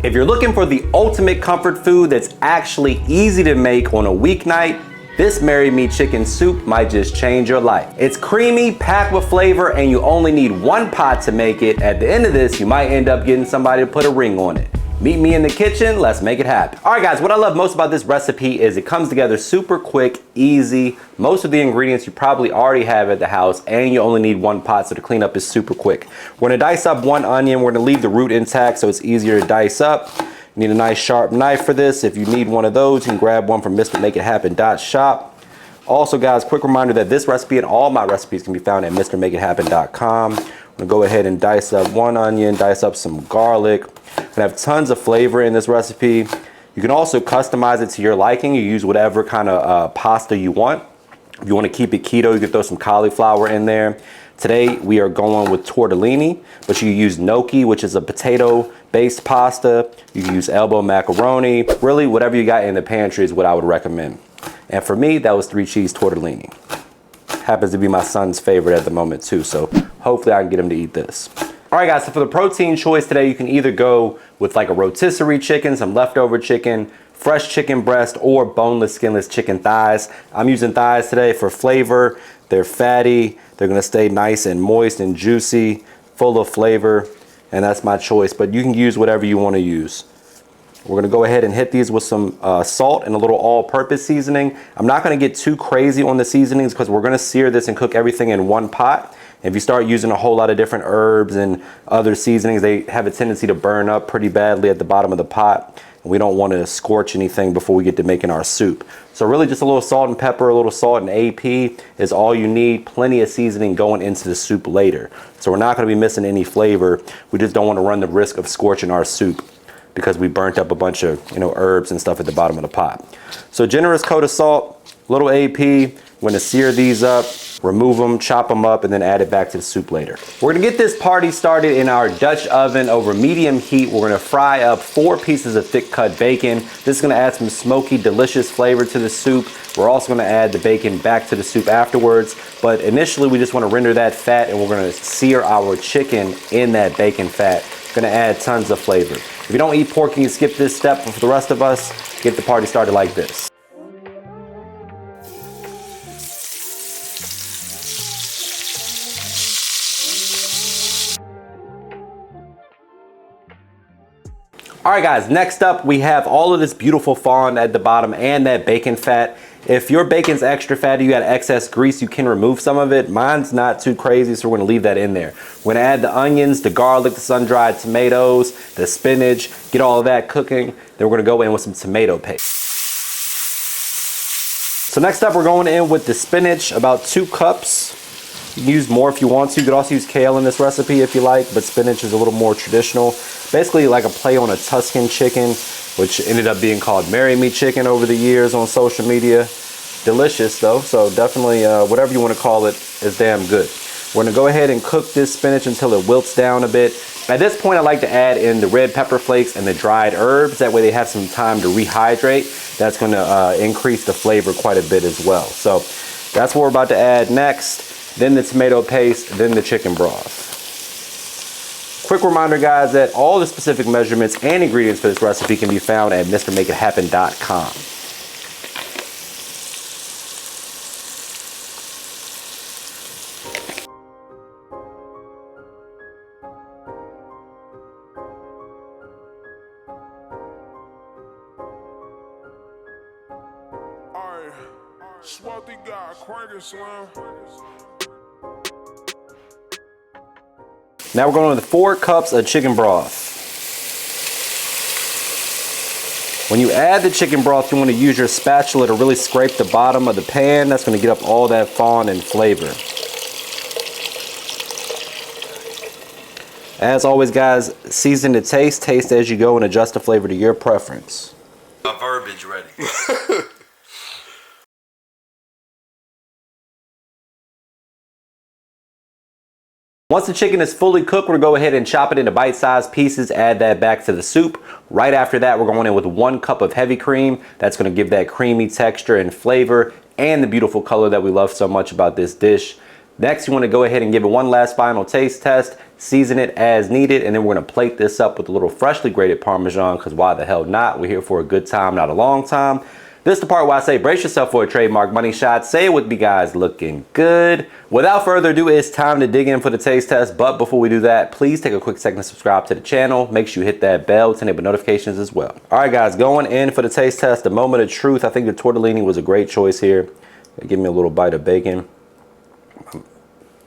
If you're looking for the ultimate comfort food that's actually easy to make on a weeknight, this Marry Me chicken soup might just change your life. It's creamy, packed with flavor, and you only need one pot to make it. At the end of this, you might end up getting somebody to put a ring on it. Meet me in the kitchen, let's make it happen. All right guys, what I love most about this recipe is it comes together super quick, easy. Most of the ingredients you probably already have at the house, and you only need one pot, so the cleanup is super quick. We're gonna dice up one onion. We're gonna leave the root intact so it's easier to dice up. You need a nice sharp knife for this. If you need one of those, you can grab one from MrMakeItHappen.shop. Also guys, quick reminder that this recipe and all my recipes can be found at MrMakeItHappen.com. I'm gonna go ahead and dice up one onion, dice up some garlic. Gonna have tons of flavor in this recipe. You can also customize it to your liking. You use whatever kind of pasta you want. If you want to keep it keto, you can throw some cauliflower in there. Today we are going with tortellini, but you can use gnocchi, which is a potato-based pasta. You can use elbow macaroni. Really, whatever you got in the pantry is what I would recommend. And for me, that was 3-cheese tortellini. Happens to be my son's favorite at the moment too, so hopefully I can get him to eat this. All right guys, so for the protein choice today, you can either go with like a rotisserie chicken, some leftover chicken, fresh chicken breast, or boneless, skinless chicken thighs. I'm using thighs today for flavor. They're fatty. They're gonna stay nice and moist and juicy, full of flavor, and that's my choice, but you can use whatever you wanna use. We're gonna go ahead and hit these with some salt and a little all-purpose seasoning. I'm not gonna get too crazy on the seasonings because we're gonna sear this and cook everything in one pot. If you start using a whole lot of different herbs and other seasonings, they have a tendency to burn up pretty badly at the bottom of the pot. And we don't want to scorch anything before we get to making our soup. So really just a little salt and pepper, a little salt and AP is all you need. Plenty of seasoning going into the soup later. So we're not going to be missing any flavor. We just don't want to run the risk of scorching our soup because we burnt up a bunch of herbs and stuff at the bottom of the pot. So generous coat of salt, little AP. We're going to sear these up, remove them, chop them up, and then add it back to the soup later. We're gonna get this party started in our Dutch oven over medium heat. We're gonna fry up 4 pieces of thick cut bacon. This is gonna add some smoky, delicious flavor to the soup. We're also gonna add the bacon back to the soup afterwards. But initially we just wanna render that fat, and we're gonna sear our chicken in that bacon fat. Gonna add tons of flavor. If you don't eat pork, you can skip this step, but for the rest of us, get the party started like this. All right guys, next up we have all of this beautiful fond at the bottom and that bacon fat. If your bacon's extra fatty, you got excess grease, you can remove some of it. Mine's not too crazy, so we're gonna leave that in there. We're gonna add the onions, the garlic, the sun-dried tomatoes, the spinach, get all of that cooking. Then we're gonna go in with some tomato paste. So next up we're going in with the spinach, about 2 cups. You can use more if you want to. You could also use kale in this recipe if you like, but spinach is a little more traditional. Basically like a play on a Tuscan chicken, which ended up being called Marry Me chicken over the years on social media. Delicious though, so definitely whatever you want to call it is damn good. We're gonna go ahead and cook this spinach until it wilts down a bit. At this point, I like to add in the red pepper flakes and the dried herbs. That way they have some time to rehydrate. That's gonna increase the flavor quite a bit as well. So that's what we're about to add next. Then the tomato paste, then the chicken broth. Quick reminder guys that all the specific measurements and ingredients for this recipe can be found at MrMakeItHappen.com. Now we're going with 4 cups of chicken broth. When you add the chicken broth, you want to use your spatula to really scrape the bottom of the pan. That's going to get up all that fond and flavor. As always guys, season to taste. Taste as you go and adjust the flavor to your preference. My verbiage ready. Once the chicken is fully cooked, we're going to go ahead and chop it into bite-sized pieces, add that back to the soup. Right after that, we're going in with 1 cup of heavy cream. That's going to give that creamy texture and flavor and the beautiful color that we love so much about this dish. Next, you want to go ahead and give it one last final taste test. season it as needed, and then we're gonna plate this up with a little freshly grated Parmesan, because why the hell not? We're here for a good time, not a long time. This is the part where I say brace yourself for a trademark money shot. Say it with me, guys. Looking good. Without further ado, it's time to dig in for the taste test. But before we do that, please take a quick second to subscribe to the channel. Make sure you hit that bell to enable notifications as well. All right, guys, going in for the taste test, the moment of truth. I think the tortellini was a great choice here. Give me a little bite of bacon.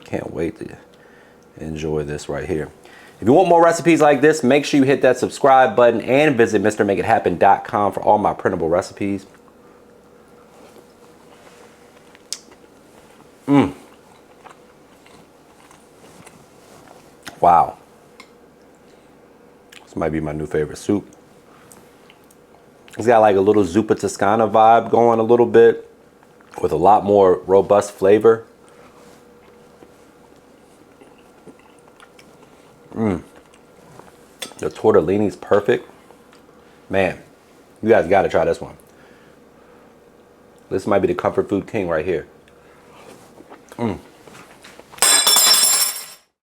Can't wait to enjoy this right here. If you want more recipes like this, make sure you hit that subscribe button and visit MrMakeItHappen.com for all my printable recipes. Wow. This might be my new favorite soup. It's got like a little zuppa Toscana vibe going a little bit with a lot more robust flavor. The tortellini's perfect. Man, you guys got to try this one. This might be the comfort food king right here.